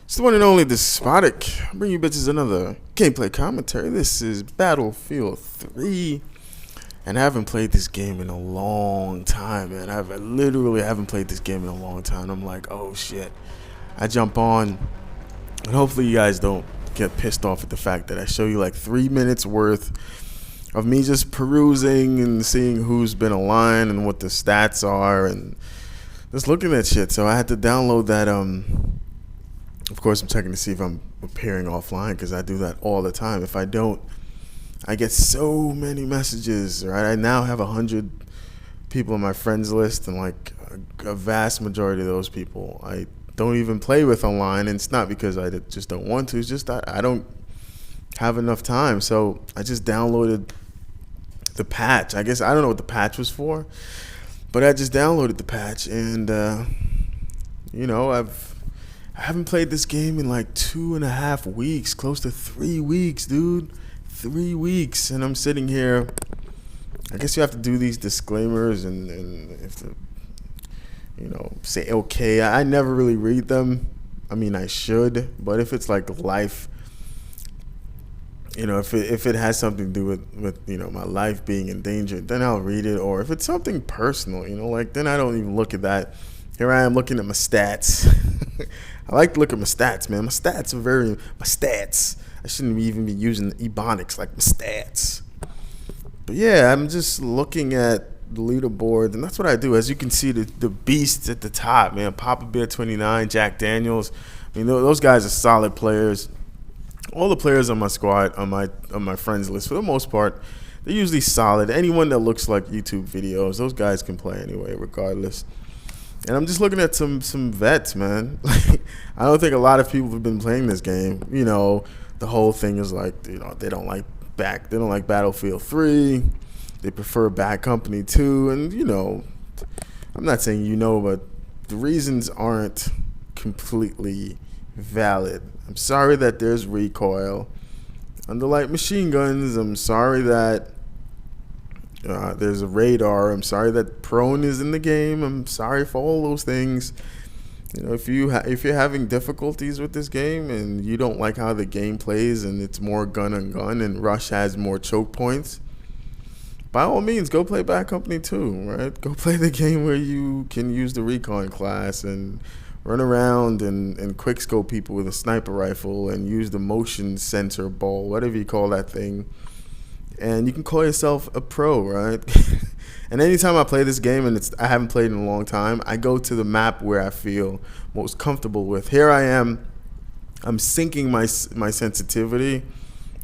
It's the one and only Despotic. I bring you bitches another gameplay commentary. This is Battlefield 3. And I haven't played this game in a long time, man. I literally haven't played this game in a long time. I'm like, oh shit. I jump on, and hopefully you guys don't get pissed off at the fact that I show you like 3 minutes worth of me just perusing and seeing who's been aligned and what the stats are and just looking at shit. So I had to download that. Of course, I'm checking to see if I'm appearing offline because I do that all the time. If I don't, I get so many messages. Right, I now have 100 people on my friends list, and like a vast majority of those people I don't even play with online. And it's not because I just don't want to. It's just I don't have enough time. So I just downloaded the patch. I guess I don't know what the patch was for, but I just downloaded the patch, and you know, I haven't played this game in like 2.5 weeks, close to 3 weeks, dude. 3 weeks, and I'm sitting here. I guess you have to do these disclaimers and you have to, you know, say okay. I never really read them. I mean, I should, but if it's like life, you know, if it has something to do with you know, my life being in danger, then I'll read it. Or if it's something personal, you know, like, then I don't even look at that. Here I am looking at my stats. I like to look at my stats, man. My stats are my stats. I shouldn't even be using ebonics like my stats. But yeah, I'm just looking at the leaderboard, and that's what I do. As you can see, the beasts at the top, man. Papa Bear 29, Jack Daniels. I mean, those guys are solid players. All the players on my squad, on my friends list, for the most part, they're usually solid. Anyone that looks like YouTube videos, those guys can play anyway, regardless. And I'm just looking at some vets, man. I don't think a lot of people have been playing this game. You know, the whole thing is like, you know, they don't like Battlefield 3. They prefer Bad Company 2. And, you know, I'm not saying you know, but the reasons aren't completely valid. I'm sorry that there's recoil on the light machine guns. I'm sorry that there's a radar. I'm sorry that prone is in the game. I'm sorry for all those things. You know, if you're having difficulties with this game and you don't like how the game plays and it's more gun on gun and Rush has more choke points, by all means, go play Bad Company 2, right? Go play the game where you can use the recon class and run around and quickscope people with a sniper rifle and use the motion sensor ball, whatever you call that thing. And you can call yourself a pro, right? And anytime I play this game, and I haven't played in a long time, I go to the map where I feel most comfortable with. Here I am. I'm syncing my sensitivity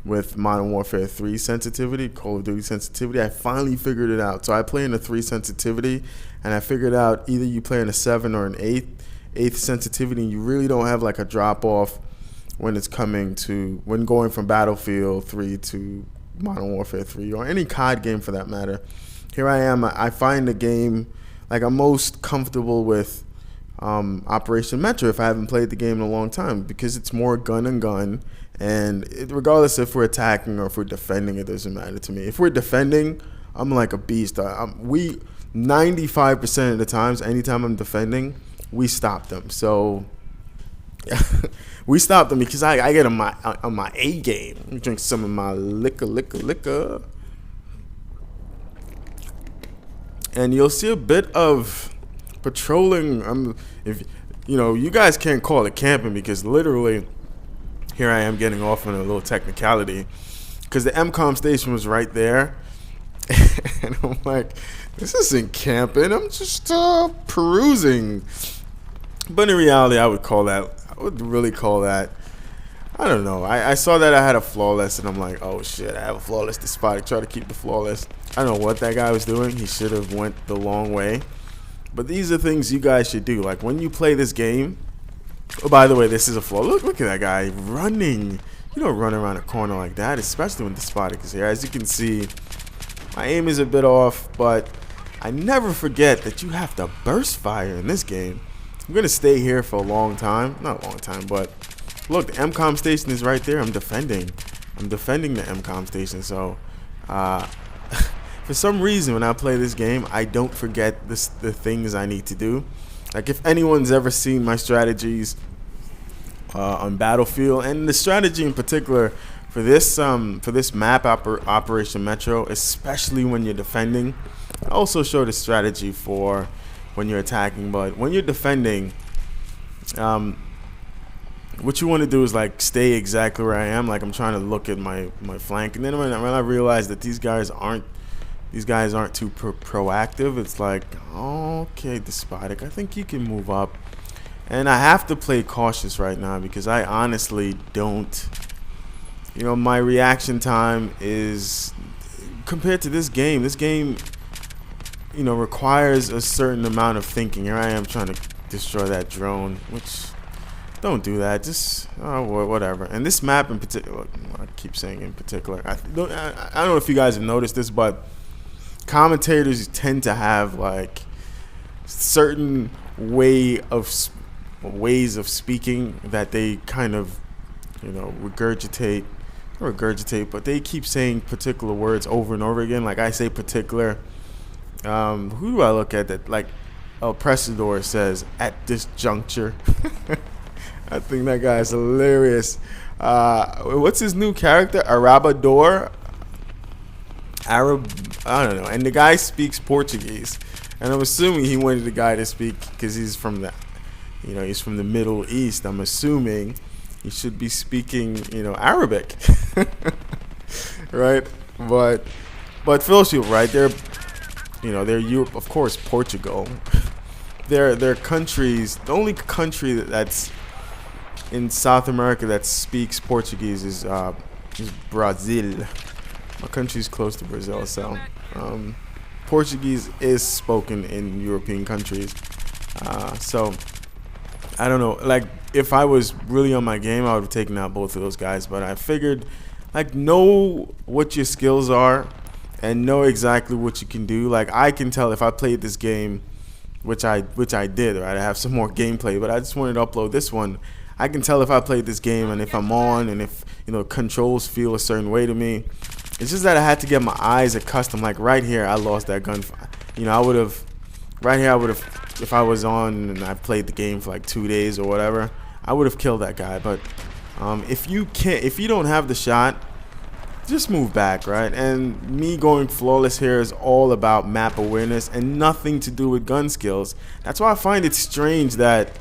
with Modern Warfare 3 sensitivity, Call of Duty sensitivity. I finally figured it out. So I play in a 3 sensitivity, and I figured out either you play in a 7 or an 8th sensitivity, and you really don't have like a drop off when going from Battlefield 3 to Modern Warfare 3 or any COD game for that matter. Here I am. I find the game like I'm most comfortable with Operation Metro if I haven't played the game in a long time, because it's more gun and gun, and regardless if we're attacking or if we're defending, it doesn't matter to me. If we're defending, I'm like a beast. 95% of the times, anytime I'm defending, we stop them. So we stop them because I get on my A game. Let me drink some of my liquor. And you'll see a bit of patrolling. If you know, you guys can't call it camping, because literally here I am getting off on a little technicality because the MCOM station was right there. And I'm like, this isn't camping. I'm just perusing. But in reality, I would really call that, I don't know. I saw that I had a flawless, and I'm like, oh shit, I have a flawless. Despotic, try to keep the flawless. I don't know what that guy was doing. He should have went the long way. But these are things you guys should do. Like when you play this game. Oh, by the way, this is a flaw. Look at that guy running. You don't run around a corner like that, especially when Despotic is here. As you can see, my aim is a bit off, but I never forget that you have to burst fire in this game. I'm going to stay here for a long time. Not a long time, but look, the MCOM station is right there. I'm defending the MCOM station. So for some reason, when I play this game, I don't forget the things I need to do. Like if anyone's ever seen my strategies on Battlefield, and the strategy in particular for this map Operation Metro, especially when you're defending. I also show the strategy for when you're attacking, but when you're defending, what you want to do is like stay exactly where I am. Like I'm trying to look at my flank, and then when I realize that these guys aren't too proactive, it's like, okay, Despotic, I think you can move up. And I have to play cautious right now because I honestly don't, my reaction time is, compared to this game, requires a certain amount of thinking. Here I am trying to destroy that drone, which, don't do that, just whatever. And this map in particular, I keep saying in particular, I don't know if you guys have noticed this, but commentators tend to have like certain ways of speaking that they kind of regurgitate, but they keep saying particular words over and over again. Like I say particular, who do I look at that, like Pressador says at this juncture. I think that guy is hilarious. What's his new character? Arabador? I don't know. And the guy speaks Portuguese, and I'm assuming he wanted the guy to speak because he's from the Middle East. I'm assuming he should be speaking, Arabic, right? But Philip, right? They're Europe, of course, Portugal. They're countries. The only country that's in South America that speaks Portuguese is Brazil. My country's close to Brazil, so Portuguese is spoken in European countries. So I don't know. Like if I was really on my game, I would have taken out both of those guys. But I figured, like, know what your skills are and know exactly what you can do. Like I can tell if I played this game, which I did. Right, I have some more gameplay, but I just wanted to upload this one. I can tell if I played this game and if I'm on and if controls feel a certain way to me. It's just that I had to get my eyes accustomed. Like right here, I lost that gun. I would have, right here, if I was on and I played the game for like 2 days or whatever, I would have killed that guy. But if you don't have the shot, just move back, right? And me going flawless here is all about map awareness and nothing to do with gun skills. That's why I find it strange that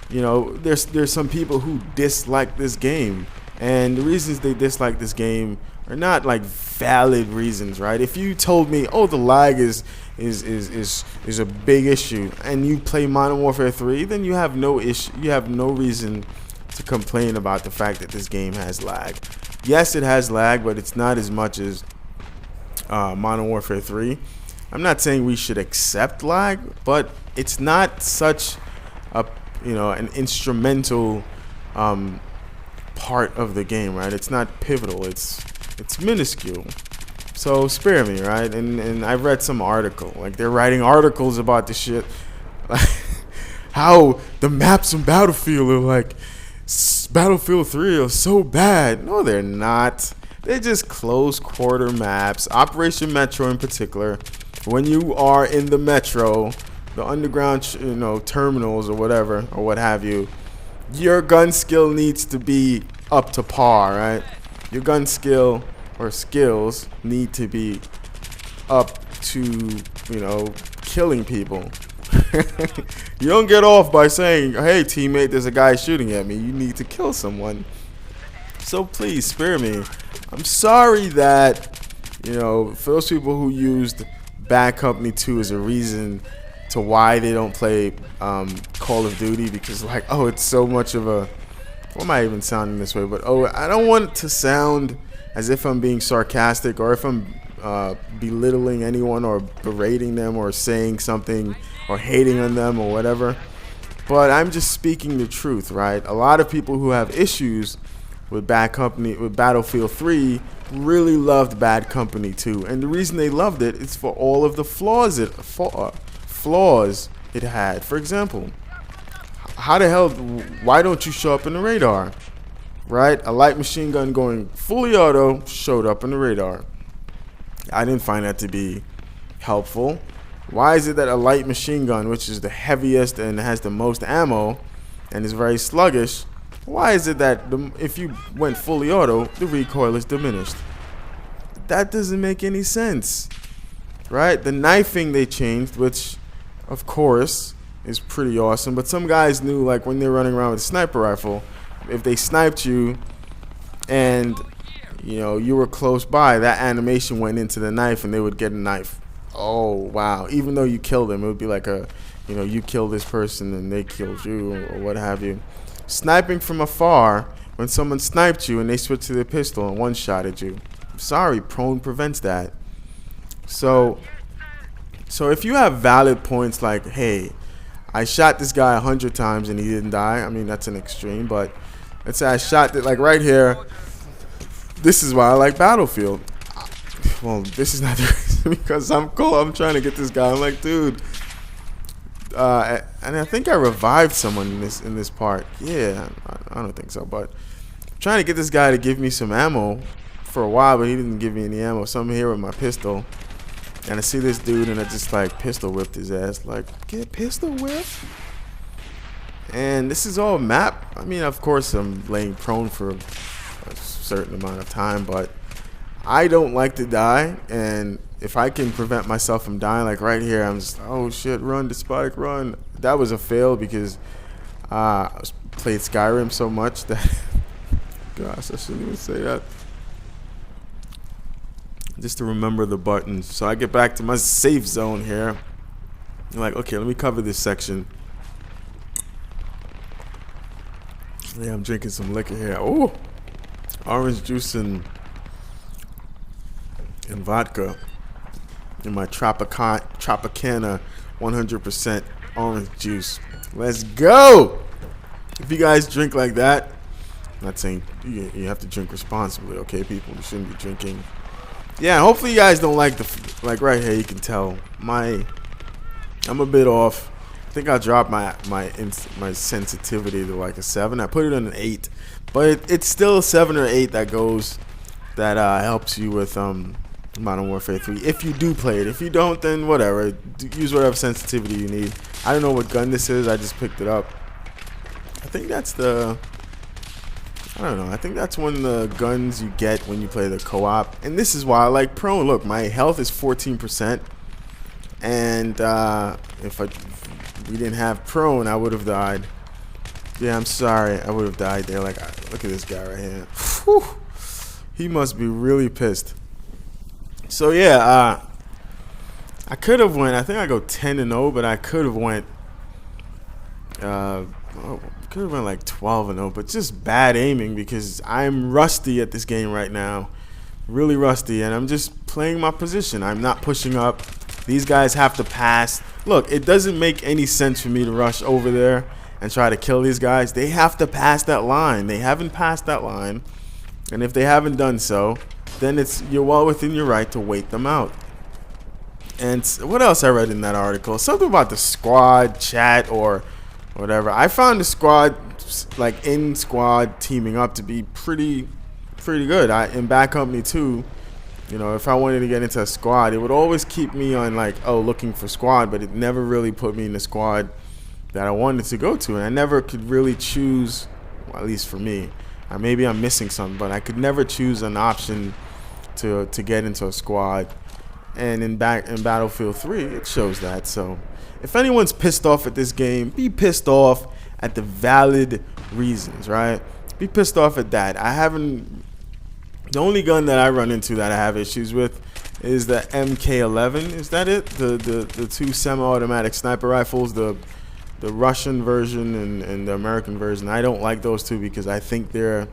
there's some people who dislike this game, and the reasons they dislike this game are not like valid reasons, right? If you told me, oh, the lag is a big issue, and you play Modern Warfare 3, then you have no issue. You have no reason to complain about the fact that this game has lag. Yes, it has lag, but it's not as much as Modern Warfare 3. I'm not saying we should accept lag, but it's not such a an instrumental part of the game, right? It's not pivotal. It's minuscule. So spare me, right? And I've read some article, like they're writing articles about this shit, like how the maps in Battlefield are like Battlefield 3 are so bad. No, they're not. They're just close quarter maps. Operation Metro in particular, when you are in the metro, the underground, terminals or whatever, or what have you, your gun skill needs to be up to par, right? Your gun skill or skills need to be up to, killing people. You don't get off by saying, hey, teammate, there's a guy shooting at me. You need to kill someone. So please, spare me. I'm sorry that, for those people who used Bad Company 2 as a reason to why they don't play Call of Duty, because like, oh, it's so much of a, why am I even sounding this way? But I don't want it to sound as if I'm being sarcastic or if I'm belittling anyone or berating them or saying something or hating on them or whatever. But I'm just speaking the truth, right? A lot of people who have issues with Battlefield 3 really loved Bad Company 2, and the reason they loved it is for all of the flaws it had. For example, why don't you show up in the radar, right? A light machine gun going fully auto showed up in the radar. I didn't find that to be helpful. Why is it that a light machine gun, which is the heaviest and has the most ammo and is very sluggish, Why is it that if you went fully auto, the recoil is diminished? That doesn't make any sense, right? The knifing they changed, which of course is pretty awesome, but some guys knew, like when they're running around with a sniper rifle, if they sniped you and you know you were close by, that animation went into the knife and they would get a knife. Oh wow. Even though you killed them, it would be like a, you know, you kill this person and they killed you, or what have you. Sniping from afar, when someone sniped you and they switched to their pistol and one-shotted you, sorry, prone prevents that. So if you have valid points like, hey, I shot this guy 100 times and he didn't die, I mean, that's an extreme, but let's say I shot it, like right here. This is why I like Battlefield. Well, this is not the reason, because I'm cool. I'm trying to get this guy. I'm like, dude. And I think I revived someone in this part. Yeah, I don't think so, but I'm trying to get this guy to give me some ammo for a while, but he didn't give me any ammo. So I'm here with my pistol, and I see this dude, and I just like pistol whipped his ass. Like, get pistol whipped. And this is all map. I mean, of course, I'm laying prone for a certain amount of time, but I don't like to die, and if I can prevent myself from dying, like right here, I'm just, oh shit, run, DESPOTIC, run. That was a fail because I played Skyrim so much that, gosh, I shouldn't even say that. Just to remember the buttons. So I get back to my safe zone here. I'm like, okay, let me cover this section. Yeah, I'm drinking some liquor here. Oh, orange juice and vodka in my Tropicana 100% orange juice. Let's go. If you guys drink like that, I'm not saying you have to drink responsibly, okay, people? You shouldn't be drinking. Yeah, hopefully you guys don't like like right here, you can tell I'm a bit off. I think I dropped my sensitivity to like a 7. I put it on an 8, but it's still a 7 or 8 that helps you with Modern Warfare 3 if you do play it. If you don't, then whatever, use whatever sensitivity you need. I don't know what gun this is, I just picked it up. I think that's I don't know, I think that's one of the guns you get when you play the co-op, and this is why I like prone. Look, my health is 14%, and if we didn't have prone, I would have died. Yeah, I'm sorry, I would have died there. Like, look at this guy right here. Whew. He must be really pissed. So yeah, I could have went. I think I go 10-0, but I could have went. Could have went like 12-0, but just bad aiming because I'm rusty at this game right now, really rusty, and I'm just playing my position. I'm not pushing up. These guys have to pass. Look, it doesn't make any sense for me to rush over there and try to kill these guys. They have to pass that line. They haven't passed that line, and if they haven't done so, then you're well within your right to wait them out. And what else I read in that article? Something about the squad chat or whatever. I found the squad, like in squad teaming up, to be pretty good. In Bad Company 2, you know, if I wanted to get into a squad, it would always keep me on like, oh, looking for squad, but it never really put me in the squad that I wanted to go to, and I never could really choose, well, at least for me. Maybe I'm missing something, but I could never choose an option to get into a squad. And in Battlefield 3, it shows that. So if anyone's pissed off at this game, be pissed off at the valid reasons, right? Be pissed off at that. The only gun that I run into that I have issues with is the MK11. Is that it? The two semi-automatic sniper rifles, the Russian version and the American version. I don't like those two because I think they're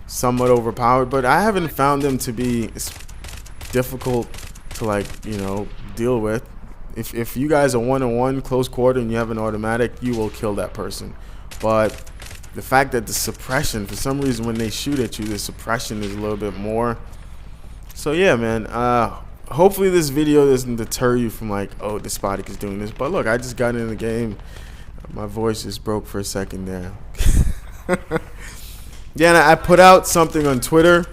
somewhat overpowered, but I haven't found them to be difficult to, like, you know, deal with. If you guys are 1-on-1 close quarter and you have an automatic, you will kill that person. But the fact that the suppression, for some reason when they shoot at you, the suppression is a little bit more. So yeah, man, hopefully this video doesn't deter you from like, oh, DESPOTIC is doing this. But look, I just got in the game. My voice just broke for a second there. Yeah, and I put out something on Twitter.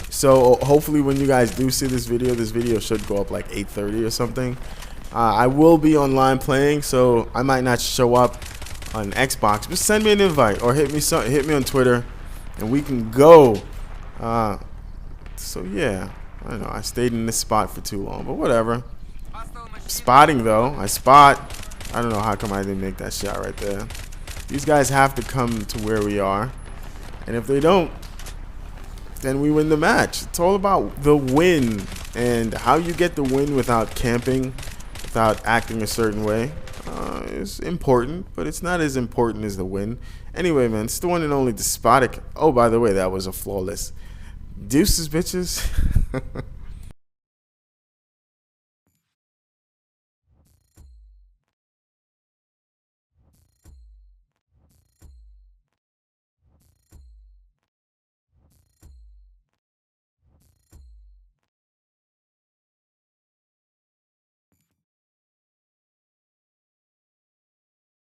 So hopefully when you guys do see this video should go up like 8:30 or something. I will be online playing, so I might not show up on Xbox, just send me an invite or hit me on Twitter, and we can go. So yeah, I don't know. I stayed in this spot for too long, but whatever. Spotting though, I spot. I don't know how come I didn't make that shot right there. These guys have to come to where we are, and if they don't, then we win the match. It's all about the win and how you get the win without camping, without acting a certain way. Is important, but it's not as important as the win. Anyway, man, it's the one and only DESPOTIC. Oh, by the way, that was a flawless. Deuces, bitches.